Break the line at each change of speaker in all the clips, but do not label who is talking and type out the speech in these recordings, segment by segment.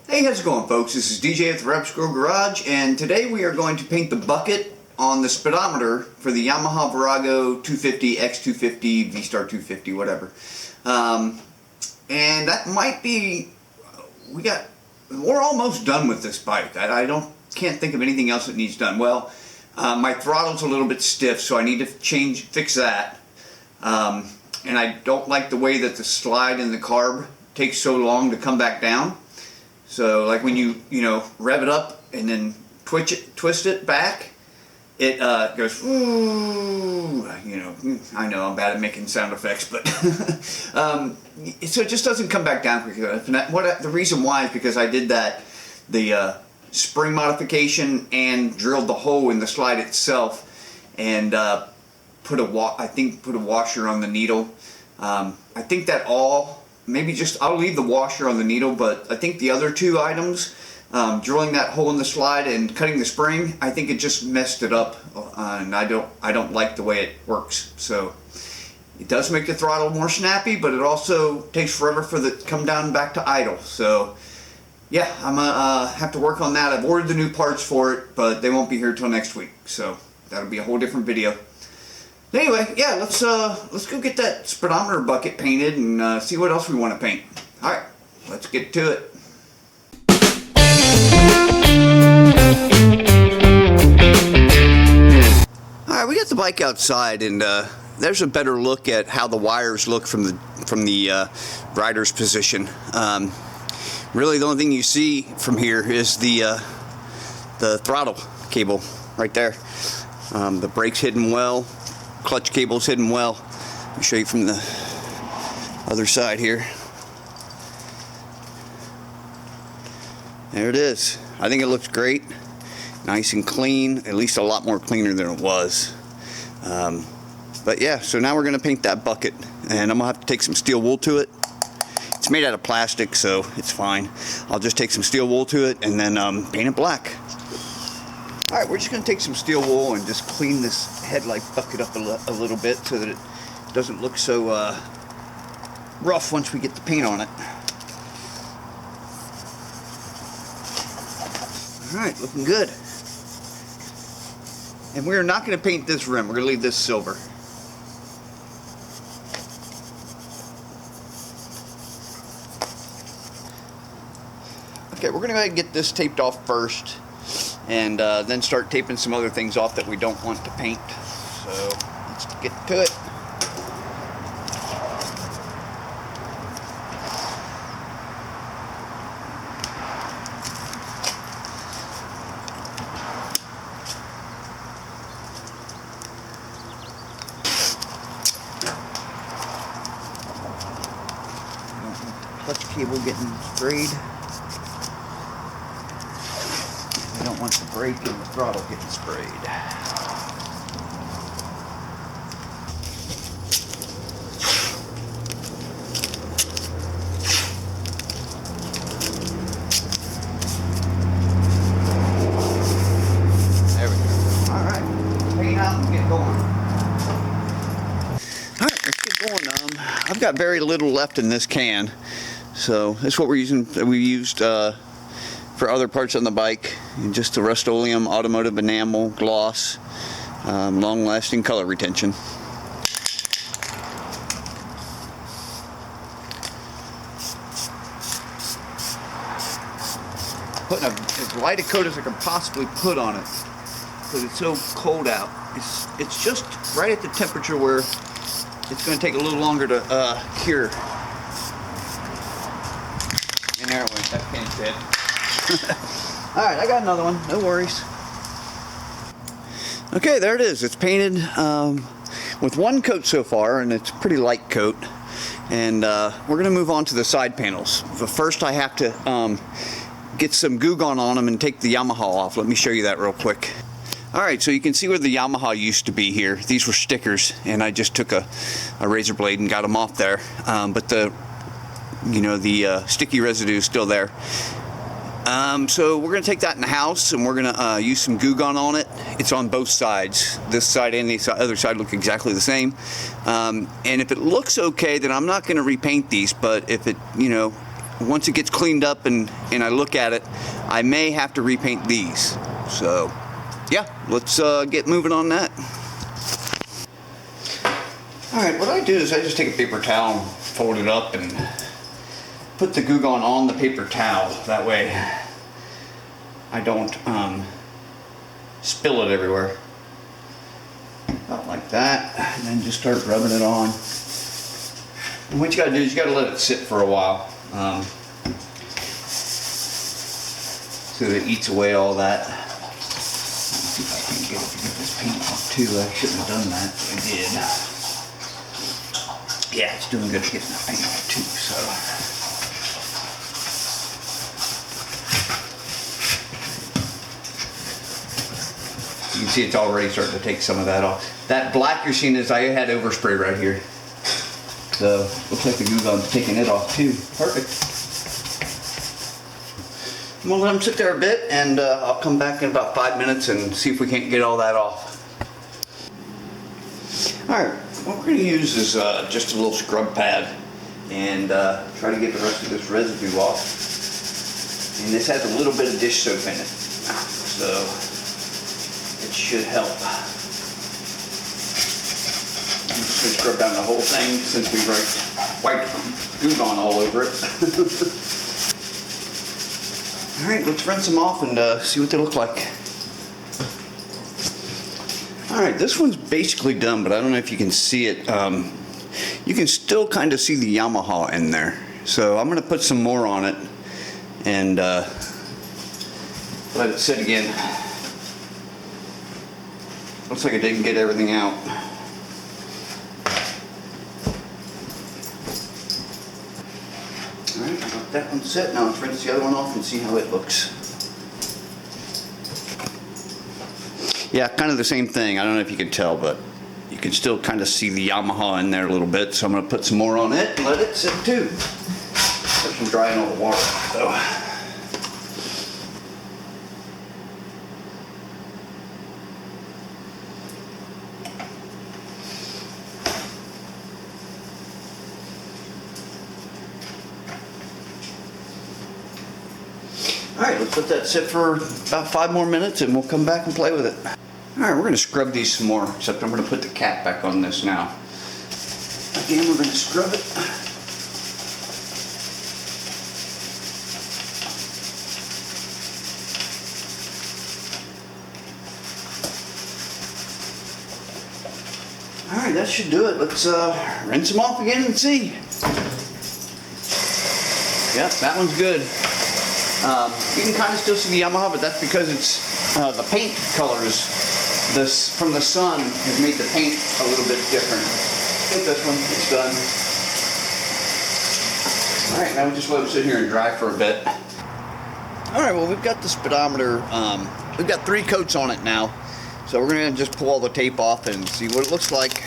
Hey, how's it going, folks? This is DJ at the Rep Squirrel Garage, and today we are going to paint the bucket on the speedometer for the Yamaha Virago 250, X250, V-Star 250, whatever. And that might be, we're almost done with this bike. Can't think of anything else that needs done. Well, my throttle's a little bit stiff, so I need to fix that. And I don't like the way that the slide in the carb takes so long to come back down. So like when you rev it up and then twist it back, it goes ooh, I know I'm bad at making sound effects, but so it just doesn't come back down quickly. The reason why is because I did the spring modification and drilled the hole in the slide itself, and put a washer on the needle. I think that I'll leave the washer on the needle, but I think the other two items, drilling that hole in the slide and cutting the spring, I think it just messed it up, and I don't like the way it works. So it does make the throttle more snappy, but it also takes forever for the come down back to idle. So yeah, I'm gonna have to work on that. I've ordered the new parts for it, but they won't be here till next week, so that'll be a whole different video. Anyway, yeah, let's go get that speedometer bucket painted and see what else we want to paint. Alright, let's get to it. Alright, we got the bike outside, and there's a better look at how the wires look from the rider's position. Really, the only thing you see from here is the throttle cable right there. The brake's hidden well. Clutch cable's hidden well. Let me show you from the other side here. There it is. I think it looks great. Nice and clean, at least a lot more cleaner than it was. But yeah, so now we're gonna paint that bucket, and I'm gonna have to take some steel wool to it. It's made out of plastic, so it's fine. I'll just take some steel wool to it and then paint it black. Alright, we're just going to take some steel wool and just clean this headlight bucket up a little bit so that it doesn't look so rough once we get the paint on it. Alright, looking good. And we're not going to paint this rim, we're going to leave this silver. Okay, we're going to go ahead and get this taped off first, and then start taping some other things off that we don't want to paint. So let's get to it. Clutch cable getting sprayed. I don't want the brake and the throttle getting sprayed. There we go. Alright, paint out and get going. Alright, let's get going. I've got very little left in this can, so that's what we're using. We used for other parts on the bike, and just the Rust-Oleum automotive enamel gloss, long-lasting color retention. Putting as light a coat as I can possibly put on it because it's so cold out. It's just right at the temperature where it's going to take a little longer to cure. And there it went. That can's dead. Alright, I got another one, no worries. Okay, there it is. It's painted with one coat so far, and it's a pretty light coat. And we're going to move on to the side panels. But first I have to get some Goo Gone on them and take the Yamaha off. Let me show you that real quick. Alright, so you can see where the Yamaha used to be here. These were stickers, and I just took a razor blade and got them off there. But the sticky residue is still there. So we're going to take that in the house, and we're going to use some Goo Gone on it. It's on both sides. This side and the other side look exactly the same. And if it looks okay, then I'm not going to repaint these, but if it, once it gets cleaned up and I look at it, I may have to repaint these. So yeah, let's get moving on that. Alright, what I do is I just take a paper towel, fold it up, and put the Goo Gone on the paper towel. That way I don't spill it everywhere. About like that, and then just start rubbing it on. And what you gotta do is you gotta let it sit for a while, so that it eats away all that. Let's see if I can get this paint off too. I shouldn't have done that, but I did. Yeah, it's doing good getting that paint off too, so. You can see it's already starting to take some of that off. That black you're seeing is I had overspray right here. So, looks like the Goo Gone's taking it off too. Perfect. I'm gonna let them sit there a bit, and I'll come back in about 5 minutes and see if we can't get all that off. Alright, what we're going to use is just a little scrub pad, and try to get the rest of this residue off. And this has a little bit of dish soap in it, so it should help. I'm just going to scrub down the whole thing since we wiped Goo Gone all over it. Alright, let's rinse them off and see what they look like. Alright, this one's basically done, but I don't know if you can see it. You can still kind of see the Yamaha in there. So I'm going to put some more on it and let it sit again. Looks like I didn't get everything out. Alright, I got that one set. Now let's rinse the other one off and see how it looks. Yeah, kind of the same thing. I don't know if you can tell, but you can still kind of see the Yamaha in there a little bit. So I'm going to put some more on it and let it sit too. Let them drying all the water off though. Alright, let's let that sit for about 5 more minutes and we'll come back and play with it. Alright, we're going to scrub these some more, except I'm going to put the cap back on this now. Again, we're going to scrub it. Alright, that should do it. Let's rinse them off again and see. Yep, that one's good. You can kind of still see the Yamaha, but that's because it's the paint colors from the sun has made the paint a little bit different. Get this one, it's done. Alright, now we just let it sit here and dry for a bit. Alright, well we've got the speedometer, we've got 3 coats on it now. So we're going to just pull all the tape off and see what it looks like.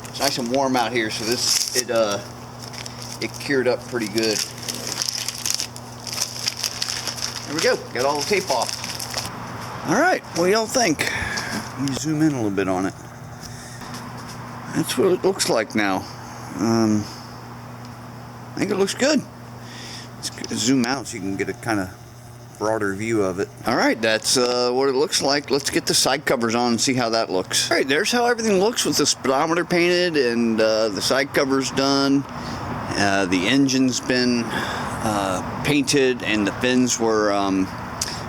It's nice and warm out here, so it cured up pretty good. There we go, got all the tape off. Alright, what do y'all think? Let me zoom in a little bit on it. That's what it looks like now. I think it looks good. Let's zoom out so you can get a kind of broader view of it. Alright, that's what it looks like. Let's get the side covers on and see how that looks. Alright, there's how everything looks with the speedometer painted and the side covers done. The engine's been painted and the fins were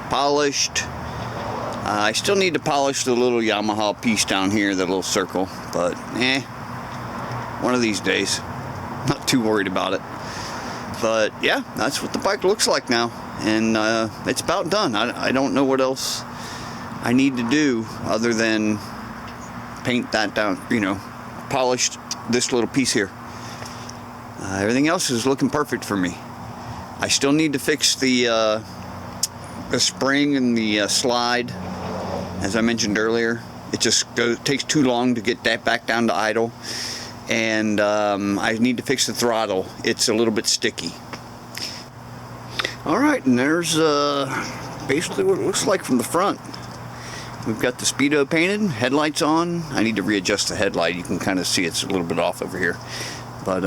polished. I still need to polish the little Yamaha piece down here, the little circle, but one of these days. Not too worried about it. But yeah, that's what the bike looks like now, and it's about done. I don't know what else I need to do other than paint that down, you know, polish this little piece here. Everything else is looking perfect for me. I still need to fix the spring and the slide, as I mentioned earlier. It just takes too long to get that back down to idle. And I need to fix the throttle. It's a little bit sticky. Alright, and there's basically what it looks like from the front. We've got the speedo painted, headlights on. I need to readjust the headlight. You can kind of see it's a little bit off over here. But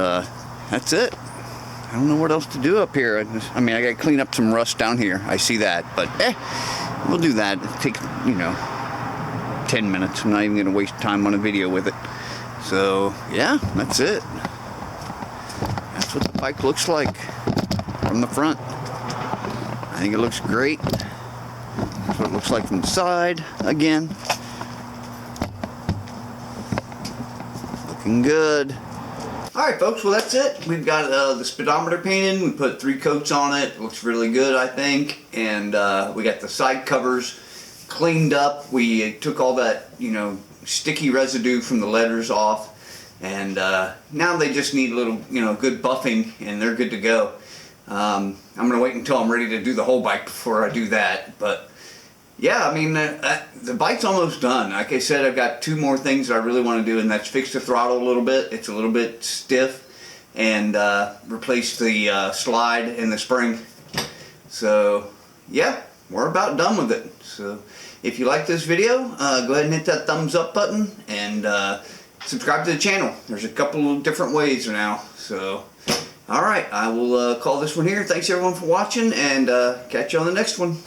that's it. I don't know what else to do up here. I mean, I gotta clean up some rust down here. I see that, but we'll do that. Take, 10 minutes. I'm not even gonna waste time on a video with it. So yeah, that's it. That's what the bike looks like from the front. I think it looks great. That's what it looks like from the side again. Looking good. Alright folks, well that's it. We've got the speedometer painted. We put 3 coats on it. It looks really good, I think. And we got the side covers cleaned up. We took all that, sticky residue from the letters off. And now they just need a little, good buffing, and they're good to go. I'm going to wait until I'm ready to do the whole bike before I do that. But yeah, I mean, the bike's almost done. Like I said, I've got 2 more things that I really want to do, and that's fix the throttle a little bit. It's a little bit stiff, and replace the slide and the spring. So yeah, we're about done with it. So if you like this video, go ahead and hit that thumbs up button, and subscribe to the channel. There's a couple of different ways now. So alright, I will call this one here. Thanks everyone for watching, and catch you on the next one.